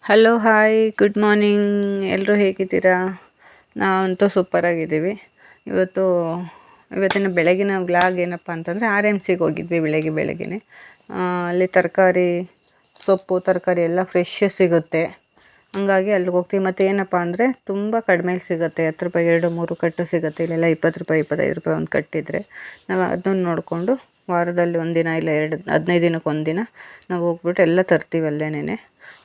Hello hi good morning. ಎಲ್ಲರೂ ಹೇಗಿದ್ದೀರಾ? ನಾವಂತೂ ಸೂಪರಾಗಿದ್ದೀವಿ. ಇವತ್ತಿನ ಬೆಳಗಿನ ವ್ಲಾಗ್ ಏನಪ್ಪ ಅಂತಂದರೆ RMCಗೆ ಹೋಗಿದ್ವಿ ಬೆಳಗ್ಗೆನೇ. ಅಲ್ಲಿ ಸೊಪ್ಪು ತರಕಾರಿ ಎಲ್ಲ ಫ್ರೆಶ್ ಸಿಗುತ್ತೆ. ಹಂಗಾಗಿ ಅಲ್ಲಿಗೆ ಹೋಗ್ತೀವಿ. ಮತ್ತು ಏನಪ್ಪ ಅಂದರೆ ತುಂಬ ಕಡಿಮೆಲಿ ಸಿಗುತ್ತೆ. 10 ರೂಪಾಯಿ 2-3 ಕಟ್ಟು ಸಿಗುತ್ತೆ. ಇಲ್ಲೆಲ್ಲ 20 ರೂಪಾಯಿ 25 ರೂಪಾಯಿ ಒಂದು ಕಟ್ಟಿದ್ರೆ ನಾವು ಅದನ್ನು ನೋಡಿಕೊಂಡು ವಾರದಲ್ಲಿ ಒಂದಿನ ಇಲ್ಲ 15 ದಿನಕ್ಕೆ ಒಂದಿನ ನಾವು ಹೋಗ್ಬಿಟ್ಟು ಎಲ್ಲ ತರ್ತೀವಿ. ಅಲ್ಲೇನೆ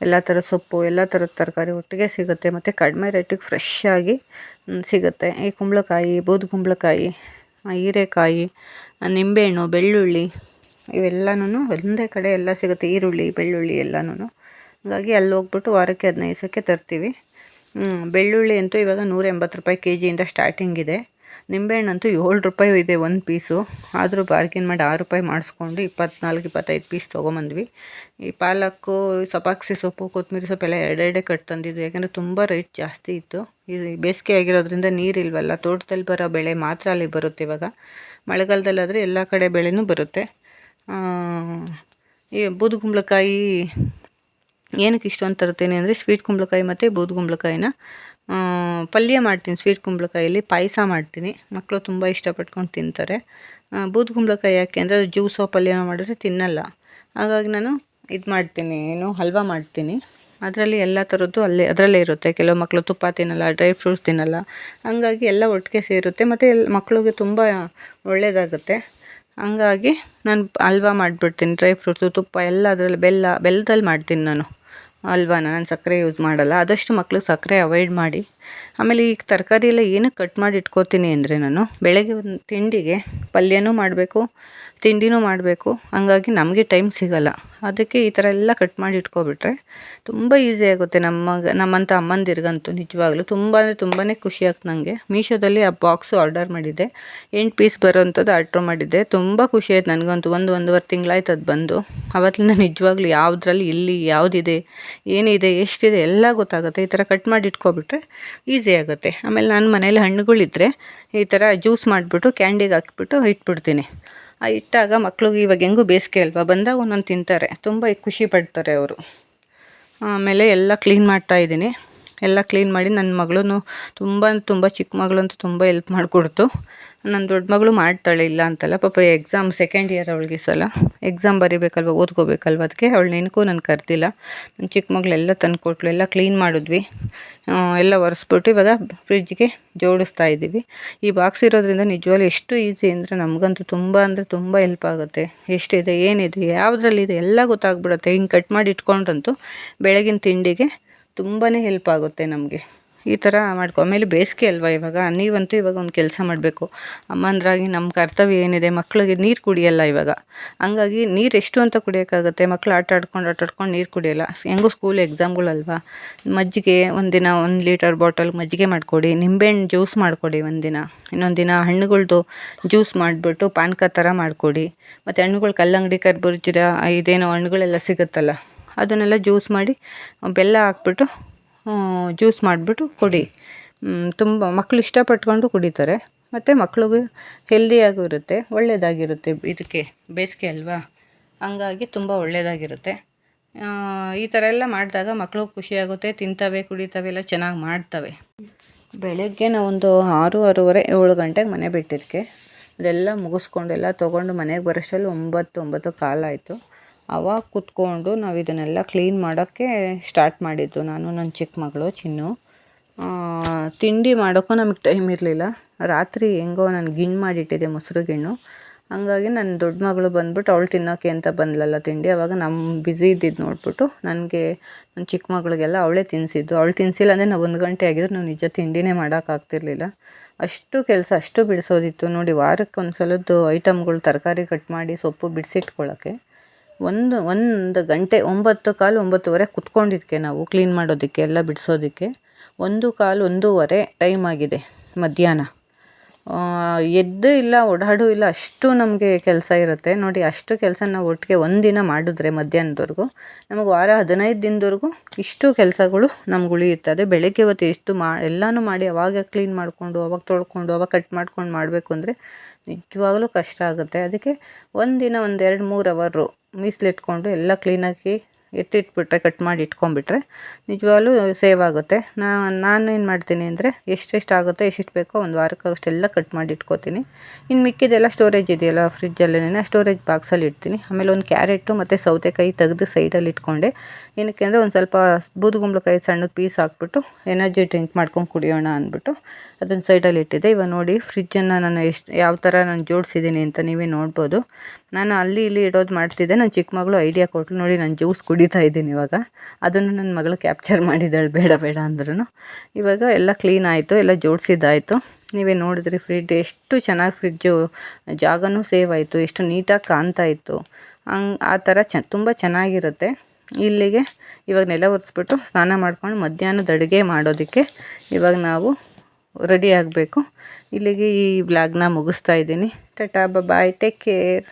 ಎಲ್ಲ ಥರದ ಸೊಪ್ಪು ಎಲ್ಲ ಥರದ ತರಕಾರಿ ಒಟ್ಟಿಗೆ ಸಿಗುತ್ತೆ. ಮತ್ತು ಕಡಿಮೆ ರೇಟಿಗೆ ಫ್ರೆಶ್ ಆಗಿ ಸಿಗುತ್ತೆ. ಈ ಕುಂಬಳಕಾಯಿ, ಬೂದುಗುಂಬಳಕಾಯಿ, ಹೀರೆಕಾಯಿ, ನಿಂಬೆಹಣ್ಣು, ಬೆಳ್ಳುಳ್ಳಿ ಇವೆಲ್ಲನೂ ಒಂದೇ ಕಡೆ ಎಲ್ಲ ಸಿಗುತ್ತೆ. ಈರುಳ್ಳಿ, ಬೆಳ್ಳುಳ್ಳಿ ಎಲ್ಲನೂ. ಹಾಗಾಗಿ ಅಲ್ಲಿ ಹೋಗ್ಬಿಟ್ಟು ವಾರಕ್ಕೆ 15 ದಿವಸಕ್ಕೆ ತರ್ತೀವಿ. ಬೆಳ್ಳುಳ್ಳಿ ಅಂತೂ ಇವಾಗ 180 ರೂಪಾಯಿ KGಯಿಂದ ಸ್ಟಾರ್ಟಿಂಗ್ ಇದೆ. ನಿಂಬೆಹಣ್ಣಂತೂ 7 ರೂಪಾಯಿ ಇದೆ ಒಂದು ಪೀಸು. ಆದರೂ ಬಾರ್ಗೇನ್ ಮಾಡಿ 6 ರೂಪಾಯಿ ಮಾಡಿಸ್ಕೊಂಡು 24-25 ಪೀಸ್ ತೊಗೊಂಬಂದ್ವಿ. ಈ ಪಾಲಕ್ಕು, ಸಬ್ಬಾಕ್ಸಿ ಸೊಪ್ಪು, ಕೊತ್ತಂಬರಿ ಸೊಪ್ಪು ಎಲ್ಲ ಎರಡೆರಡೇ ಕಟ್ ತಂದಿದ್ದು. ಯಾಕಂದರೆ ತುಂಬ ರೇಟ್ ಜಾಸ್ತಿ ಇತ್ತು. ಇದು ಬೇಸಿಗೆ ಆಗಿರೋದ್ರಿಂದ ನೀರಿಲ್ವಲ್ಲ, ತೋಟದಲ್ಲಿ ಬರೋ ಬೆಳೆ ಮಾತ್ರ ಅಲ್ಲಿಗೆ ಬರುತ್ತೆ. ಇವಾಗ ಮಳೆಗಾಲದಲ್ಲಾದರೆ ಎಲ್ಲ ಕಡೆ ಬೆಳೆನೂ ಬರುತ್ತೆ. ಈ ಬೂದುಗುಂಬಳಕಾಯಿ ಏನಕ್ಕೆ ಇಷ್ಟೊಂದು ತರ್ತೀನಿ ಅಂದರೆ ಸ್ವೀಟ್ ಕುಂಬಳಕಾಯಿ ಮತ್ತು ಬೂದುಗುಂಬಳಕಾಯಿನ ಪಲ್ಯ ಮಾಡ್ತೀನಿ. ಸ್ವೀಟ್ ಕುಂಬಳಕಾಯಲ್ಲಿ ಪಾಯಸ ಮಾಡ್ತೀನಿ. ಮಕ್ಕಳು ತುಂಬ ಇಷ್ಟಪಟ್ಕೊಂಡು ತಿಂತಾರೆ. ಬೂದುಗುಂಬಳಕಾಯಿ ಯಾಕೆ ಅಂದರೆ ಅದು ಜ್ಯೂಸೋ ಪಲ್ಯನೋ ಮಾಡಿದ್ರೆ ತಿನ್ನಲ್ಲ. ಹಾಗಾಗಿ ನಾನು ಇದು ಮಾಡ್ತೀನಿ, ಹಲ್ವಾ ಮಾಡ್ತೀನಿ. ಅದರಲ್ಲಿ ಎಲ್ಲ ಥರದ್ದು ಅದರಲ್ಲೇ ಇರುತ್ತೆ. ಕೆಲವು ಮಕ್ಕಳು ತುಪ್ಪ ತಿನ್ನಲ್ಲ, ಡ್ರೈ ಫ್ರೂಟ್ಸ್ ತಿನ್ನಲ್ಲ. ಹಂಗಾಗಿ ಎಲ್ಲ ಒಟ್ಟಿಗೆ ಸೇರುತ್ತೆ. ಮತ್ತು ಮಕ್ಕಳಿಗೆ ತುಂಬ ಒಳ್ಳೆಯದಾಗುತ್ತೆ. ಹಂಗಾಗಿ ನಾನು ಹಲ್ವಾ ಮಾಡಿಬಿಡ್ತೀನಿ. ಡ್ರೈ ಫ್ರೂಟ್ಸು, ತುಪ್ಪ ಎಲ್ಲ ಅದರಲ್ಲಿ ಬೆಲ್ಲದಲ್ಲಿ ಮಾಡ್ತೀನಿ ನಾನು ಹಲ್ವಾನ. ನಾನು ಸಕ್ಕರೆ ಯೂಸ್ ಮಾಡಲ್ಲ. ಆದಷ್ಟು ಮಕ್ಳಿಗೆ ಸಕ್ಕರೆ ಅವಾಯ್ಡ್ ಮಾಡಿ. ಆಮೇಲೆ ಈ ತರಕಾರಿ ಎಲ್ಲ ಏನಕ್ಕೆ ಕಟ್ ಮಾಡಿ ಇಟ್ಕೋತೀನಿ ಅಂದರೆ, ನಾನು ಬೆಳಗ್ಗೆ ಒಂದು ತಿಂಡಿಗೆ ಪಲ್ಯನೂ ಮಾಡಬೇಕು, ತಿಂಡಿನೂ ಮಾಡಬೇಕು. ಹಂಗಾಗಿ ನಮಗೆ ಟೈಮ್ ಸಿಗೋಲ್ಲ. ಅದಕ್ಕೆ ಈ ಥರ ಎಲ್ಲ ಕಟ್ ಮಾಡಿ ಇಟ್ಕೊಬಿಟ್ರೆ ತುಂಬ ಈಸಿ ಆಗುತ್ತೆ. ನಮ್ಮಂಥ ಅಮ್ಮಂದಿರಿಗಂತೂ ನಿಜವಾಗ್ಲೂ ತುಂಬ ಅಂದರೆ ತುಂಬಾ ಖುಷಿ ಆಗ್ತದೆ ನನಗೆ. ಮೀಶೋದಲ್ಲಿ ಆ ಬಾಕ್ಸು ಆರ್ಡರ್ ಮಾಡಿದ್ದೆ. 8 ಪೀಸ್ ಬರೋವಂಥದ್ದು ಆರ್ಡ್ರ್ ಮಾಡಿದ್ದೆ. ತುಂಬ ಖುಷಿ ಆಯ್ತು ನನಗಂತೂ. 1-1.5 ತಿಂಗಳಾಯ್ತು ಅದು ಬಂದು. ಆವತ್ತಿಂದ ನಿಜವಾಗ್ಲೂ ಯಾವುದ್ರಲ್ಲಿ ಇಲ್ಲಿ ಯಾವುದಿದೆ, ಏನಿದೆ, ಎಷ್ಟಿದೆ ಎಲ್ಲ ಗೊತ್ತಾಗುತ್ತೆ. ಈ ಥರ ಕಟ್ ಮಾಡಿ ಇಟ್ಕೊಬಿಟ್ರೆ ಈಸಿ ಆಗುತ್ತೆ. ಆಮೇಲೆ ನಾನು ಮನೇಲಿ ಹಣ್ಣುಗಳಿದ್ದರೆ ಈ ಥರ ಜ್ಯೂಸ್ ಮಾಡಿಬಿಟ್ಟು ಕ್ಯಾಂಡಿಗೆ ಹಾಕ್ಬಿಟ್ಟು ಇಟ್ಬಿಡ್ತೀನಿ. ಇಟ್ಟಾಗ ಮಕ್ಳಿಗೆ ಇವಾಗ ಹೆಂಗೂ ಬೇಸಿಗೆ ಅಲ್ವಾ, ಬಂದಾಗ ಒಂದೊಂದು ತಿಂತಾರೆ. ತುಂಬ ಖುಷಿ ಪಡ್ತಾರೆ ಅವರು. ಆಮೇಲೆ ಎಲ್ಲ ಕ್ಲೀನ್ ಮಾಡ್ತಾಯಿದ್ದೀನಿ. ಎಲ್ಲ ಕ್ಲೀನ್ ಮಾಡಿ ನನ್ನ ಮಗಳೂ ತುಂಬ ಚಿಕ್ಕ ಮಗಳಂತೂ ತುಂಬ ಹೆಲ್ಪ್ ಮಾಡಿಕೊಡ್ತು. ನನ್ನ ದೊಡ್ಡ ಮಗಳು ಮಾಡ್ತಾಳೆ, ಇಲ್ಲ ಅಂತಲ್ಲ. ಪಾಪ ಎಕ್ಸಾಮ್ ಸೆಕೆಂಡ್ ಇಯರ್ ಅವಳಿಗೆ ಸಲ ಎಕ್ಸಾಮ್ ಬರೀಬೇಕಲ್ವ, ಓದ್ಕೋಬೇಕಲ್ವ. ಅದಕ್ಕೆ ಅವಳು ನೆನಕು ನಾನು ಕರೆದಿಲ್ಲ. ನನ್ನ ಚಿಕ್ಕ ಮಗಳೆಲ್ಲ ತಂದುಕೊಟ್ಲು. ಎಲ್ಲ ಕ್ಲೀನ್ ಮಾಡಿದ್ವಿ. ಎಲ್ಲ ಒರೆಸ್ಬಿಟ್ಟು ಇವಾಗ ಫ್ರಿಡ್ಜ್ಗೆ ಜೋಡಿಸ್ತಾ ಇದ್ದೀವಿ. ಈ ಬಾಕ್ಸ್ ಇರೋದ್ರಿಂದ ನಿಜವಾಗ್ಲೂ ಎಷ್ಟು ಈಸಿ ಅಂದರೆ ನಮಗಂತೂ ತುಂಬ ಹೆಲ್ಪ್ ಆಗುತ್ತೆ. ಎಷ್ಟಿದೆ, ಏನಿದೆ, ಯಾವುದ್ರಲ್ಲಿದೆ ಎಲ್ಲ ಗೊತ್ತಾಗ್ಬಿಡುತ್ತೆ. ಹಿಂಗೆ ಕಟ್ ಮಾಡಿ ಇಟ್ಕೊಂಡ್ರಂತೂ ಬೆಳಗಿನ ತಿಂಡಿಗೆ ತುಂಬಾ ಹೆಲ್ಪ್ ಆಗುತ್ತೆ ನಮಗೆ. ಈ ಥರ ಆಮೇಲೆ ಬೇಸಿಗೆ ಅಲ್ವಾ ಇವಾಗ. ನೀವಂತೂ ಇವಾಗ ಒಂದು ಕೆಲಸ ಮಾಡಬೇಕು. ಅಮ್ಮಂದ್ರಾಗಿ ನಮ್ಮ ಕರ್ತವ್ಯ ಏನಿದೆ, ಮಕ್ಕಳಿಗೆ ನೀರು ಕುಡಿಯಲ್ಲ ಇವಾಗ. ಹಂಗಾಗಿ ನೀರು ಎಷ್ಟು ಅಂತ ಕುಡಿಯೋಕ್ಕಾಗುತ್ತೆ. ಮಕ್ಕಳು ಆಟ ಆಡ್ಕೊಂಡು ನೀರು ಕುಡಿಯೋಲ್ಲ. ಹೆಂಗೂ ಸ್ಕೂಲ್ ಎಕ್ಸಾಮ್ಗಳಲ್ವಾ. ಮಜ್ಜಿಗೆ ಒಂದಿನ 1 ಲೀಟರ್ ಬಾಟಲ್ ಮಜ್ಜಿಗೆ ಮಾಡಿಕೊಡಿ. ನಿಂಬೆಹಣ್ಣು ಜ್ಯೂಸ್ ಮಾಡಿಕೊಡಿ ಒಂದಿನ. ಇನ್ನೊಂದು ದಿನ ಹಣ್ಣುಗಳ್ದು ಜ್ಯೂಸ್ ಮಾಡಿಬಿಟ್ಟು ಪಾನಕ ಥರ ಮಾಡಿಕೊಡಿ. ಮತ್ತು ಹಣ್ಣುಗಳು ಕಲ್ಲಂಗಡಿ, ಕರ್ಬೂಜ, ಇದೇನೋ ಹಣ್ಣುಗಳೆಲ್ಲ ಸಿಗುತ್ತಲ್ಲ, ಅದನ್ನೆಲ್ಲ ಜ್ಯೂಸ್ ಮಾಡಿ ಬೆಲ್ಲ ಹಾಕ್ಬಿಟ್ಟು ಜ್ಯೂಸ್ ಮಾಡಿಬಿಟ್ಟು ಕೊಡಿ. ತುಂಬ ಮಕ್ಕಳು ಇಷ್ಟಪಟ್ಕೊಂಡು ಕುಡಿತಾರೆ. ಮತ್ತು ಮಕ್ಳಿಗೆ ಹೆಲ್ದಿಯಾಗೂ ಇರುತ್ತೆ, ಒಳ್ಳೆಯದಾಗಿರುತ್ತೆ. ಇದಕ್ಕೆ ಬೇಸಿಗೆ ಅಲ್ವಾ, ಹಂಗಾಗಿ ತುಂಬ ಒಳ್ಳೆಯದಾಗಿರುತ್ತೆ. ಈ ಥರ ಎಲ್ಲ ಮಾಡಿದಾಗ ಮಕ್ಕಳು ಖುಷಿಯಾಗುತ್ತೆ, ತಿಂತವೆ, ಕುಡಿತವೆ, ಎಲ್ಲ ಚೆನ್ನಾಗಿ ಮಾಡ್ತವೆ. ಬೆಳಗ್ಗೆ ನಾವೊಂದು 6-6:30 7 ಗಂಟೆಗೆ ಮನೆ ಬಿಟ್ಟಿದ್ದಕ್ಕೆ ಅದೆಲ್ಲ ಮುಗಿಸ್ಕೊಂಡು ಎಲ್ಲ ತೊಗೊಂಡು ಮನೆಗೆ ಬರೋಷ್ಟರಲ್ಲಿ 9 ಕಾಲ ಆಯಿತು. ಆವಾಗ ಕೂತ್ಕೊಂಡು ನಾವು ಇದನ್ನೆಲ್ಲ ಕ್ಲೀನ್ ಮಾಡೋಕ್ಕೆ ಸ್ಟಾರ್ಟ್ ಮಾಡಿದ್ದು, ನಾನು ನನ್ನ ಚಿಕ್ಕ ಮಗಳು ಚಿನ್ನು. ತಿಂಡಿ ಮಾಡೋಕ್ಕೂ ನಮಗೆ ಟೈಮ್ ಇರಲಿಲ್ಲ. ರಾತ್ರಿ ಹೆಂಗೋ ನಾನು ಗಿಣ್ಣು ಮಾಡಿಟ್ಟಿದ್ದೆ, ಮೊಸರು ಗಿಣ್ಣು. ಹಂಗಾಗಿ ನನ್ನ ದೊಡ್ಡ ಮಗಳು ಬಂದ್ಬಿಟ್ಟು ಅವಳು ತಿನ್ನೋಕ್ಕೆ ಅಂತ ಬಂದಳಲ್ಲ ತಿಂಡಿ. ಆವಾಗ ನಮ್ಮ ಬ್ಯುಸಿ ಇದ್ದಿದ್ದು ನೋಡ್ಬಿಟ್ಟು ನನಗೆ, ನನ್ನ ಚಿಕ್ಕ ಮಗಳಿಗೆಲ್ಲ ಅವಳೇ ತಿನ್ನಿಸಿದ್ದು. ಅವಳು ತಿನ್ನಿಸಿಲ್ಲ ಅಂದರೆ ನಾವು 1 ಗಂಟೆ ಆಗಿದ್ರು ನಾವು ನಿಜ ತಿಂಡಿನೇ ಮಾಡೋಕ್ಕಾಗ್ತಿರ್ಲಿಲ್ಲ. ಅಷ್ಟು ಕೆಲಸ, ಅಷ್ಟು ಬಿಡಿಸೋದಿತ್ತು ನೋಡಿ. ವಾರಕ್ಕೆ ಒಂದು ಸಲದ್ದು ಐಟಮ್ಗಳು, ತರಕಾರಿ ಕಟ್ ಮಾಡಿ ಸೊಪ್ಪು ಬಿಡಿಸಿಟ್ಕೊಳ್ಳೋಕ್ಕೆ ಒಂದು ಗಂಟೆ 9:15 9:30 ಕುತ್ಕೊಂಡಿದ್ದಕ್ಕೆ ನಾವು ಕ್ಲೀನ್ ಮಾಡೋದಕ್ಕೆ, ಎಲ್ಲ ಬಿಡಿಸೋದಕ್ಕೆ 1:15 1:30 ಟೈಮ್ ಆಗಿದೆ ಮಧ್ಯಾಹ್ನ. ಎದ್ದು ಇಲ್ಲ, ಓಡಾಡೂ ಇಲ್ಲ, ಅಷ್ಟು ನಮಗೆ ಕೆಲಸ ಇರುತ್ತೆ ನೋಡಿ. ಅಷ್ಟು ಕೆಲಸ ನಾವು ಒಟ್ಟಿಗೆ ಒಂದಿನ ಮಾಡಿದ್ರೆ ಮಧ್ಯಾಹ್ನದವರೆಗೂ ನಮಗೆ ವಾರ 15 ದಿನದವರೆಗೂ ಇಷ್ಟು ಕೆಲಸಗಳು ನಮ್ಗೆ ಉಳಿಯುತ್ತೆ. ಅದೇ ಬೆಳಗ್ಗೆ ಹೊತ್ತು ಎಷ್ಟು ಎಲ್ಲನೂ ಮಾಡಿ ಅವಾಗ ಕ್ಲೀನ್ ಮಾಡಿಕೊಂಡು, ಅವಾಗ ತೊಳ್ಕೊಂಡು, ಅವಾಗ ಕಟ್ ಮಾಡ್ಕೊಂಡು ಮಾಡಬೇಕು ಅಂದರೆ ನಿಜವಾಗ್ಲೂ ಕಷ್ಟ ಆಗುತ್ತೆ. ಅದಕ್ಕೆ ಒಂದಿನ 1-2-3 ಅವರು ಮೀಸಲಿಟ್ಕೊಂಡು ಎಲ್ಲ ಕ್ಲೀನಾಗಿ ಎತ್ತಿಟ್ಬಿಟ್ರೆ ಕಟ್ ಮಾಡಿ ಇಟ್ಕೊಂಡ್ಬಿಟ್ರೆ ನಿಜವಾಗ್ಲೂ ಸೇವ್ ಆಗುತ್ತೆ. ನಾನೇನು ಮಾಡ್ತೀನಿ ಅಂದರೆ ಎಷ್ಟೆಷ್ಟು ಆಗುತ್ತೆ ಎಷ್ಟೆಷ್ಟು ಬೇಕೋ ಒಂದು ವಾರಕ್ಕೆ ಅಷ್ಟೆಲ್ಲ ಕಟ್ ಮಾಡಿ ಇಟ್ಕೋತೀನಿ. ಇನ್ನು ಮಿಕ್ಕಿದೆಲ್ಲ ಸ್ಟೋರೇಜ್ ಇದೆಯಲ್ಲ ಫ್ರಿಜ್ಜಲ್ಲೇ ಸ್ಟೋರೇಜ್ ಬಾಕ್ಸಲ್ಲಿ ಇಡ್ತೀನಿ. ಆಮೇಲೆ ಒಂದು ಕ್ಯಾರೆಟು ಮತ್ತು ಸೌತೆಕಾಯಿ ತೆಗೆದು ಸೈಡಲ್ಲಿ ಇಟ್ಕೊಂಡೆ. ಏನಕ್ಕೆ ಅಂದರೆ ಒಂದು ಸ್ವಲ್ಪ ಬೂದುಗುಂಬಳಕಾಯಿ ಸಣ್ಣದು ಪೀಸ್ ಹಾಕ್ಬಿಟ್ಟು ಎನರ್ಜಿ ಡ್ರಿಂಕ್ ಮಾಡ್ಕೊಂಡು ಕುಡಿಯೋಣ ಅಂದ್ಬಿಟ್ಟು ಅದನ್ನು ಸೈಡಲ್ಲಿ ಇಟ್ಟಿದ್ದೆ. ಇವಾಗ ನೋಡಿ ಫ್ರಿಜ್ಜನ್ನು ನಾನು ಯಾವ ಥರ ನಾನು ಜೋಡಿಸಿದ್ದೀನಿ ಅಂತ ನೀವೇ ನೋಡ್ಬೋದು. ನಾನು ಅಲ್ಲಿ ಇಲ್ಲಿ ಇಡೋದು ಮಾಡ್ತಿದ್ದೆ. ನನ್ನ ಚಿಕ್ಕ ಮಗಳು ಐಡಿಯಾ ಕೊಟ್ಟಳು, ನೋಡಿ ನಾನು ಜ್ಯೂಸ್ ಕುಡಿತಾ ಇದ್ದೀನಿ ಇವಾಗ. ಅದನ್ನು ನನ್ನ ಮಗಳು ಕ್ಯಾಪ್ಚರ್ ಮಾಡಿದ್ದಾಳೆ ಬೇಡ ಬೇಡ ಅಂದ್ರೂ. ಇವಾಗ ಎಲ್ಲ ಕ್ಲೀನ್ ಆಯಿತು, ಎಲ್ಲ ಜೋಡಿಸಿದ್ದಾಯಿತು. ನೀವೇ ನೋಡಿದ್ರಿ ಎಷ್ಟು ಚೆನ್ನಾಗಿ ಫ್ರಿಜ್ಜು ಜಾಗನೂ ಸೇವ್ ಆಯಿತು, ಎಷ್ಟು ನೀಟಾಗಿ ಕಾಣ್ತಾ ಇತ್ತು. ಆ ಥರ ತುಂಬ ಚೆನ್ನಾಗಿರುತ್ತೆ. ಇಲ್ಲಿಗೆ ಇವಾಗ ನೆಲ ಒರೆಸ್ಬಿಟ್ಟು ಸ್ನಾನ ಮಾಡ್ಕೊಂಡು ಮಧ್ಯಾಹ್ನದ ಅಡುಗೆ ಮಾಡೋದಕ್ಕೆ ಇವಾಗ ನಾವು ರೆಡಿ ಆಗಬೇಕು. ಇಲ್ಲಿಗೆ ಈ ವ್ಲಾಗ್ನ ಮುಗಿಸ್ತಾ ಇದ್ದೀನಿ. ಟಾಟಾ ಬಾಯ್, ಟೇಕ್ ಕೇರ್.